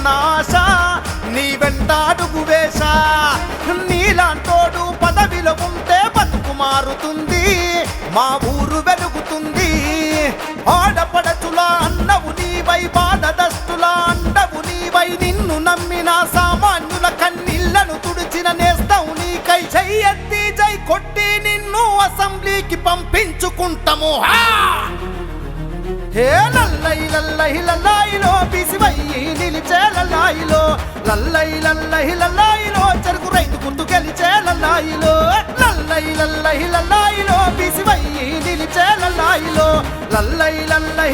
ఉన్న ఆశ నీ వెంటాడుగు వేశా నీలాంటోడు పదవిలో ఉంటే బతుకు మారుతుంది మా ఊరు వెలుగుతుంది ఆడపడచులా అన్నవు నీవై బాధదస్తులా అండవు నీవై నిన్ను నమ్మిన సామాన్యుల కన్నీళ్లను తుడిచిన నేస్తావు నీకై చెయ్యెత్తి జై కొట్టి నిన్ను అసెంబ్లీకి పంపించుకుంటాము హే లల్లై లల్లై లల్లాయిలో బిసివయ్యి నిలిచే లల్లాయిలో లల్లై లల్లై లల్లాయిలో చెరుకు రైతు గుర్తు గెలిచే లల్లాయిలో లల్లై లల్లై లల్లాయిలో బిసివయ్యి నిలిచే లల్లాయిలో లల్లై లల్లై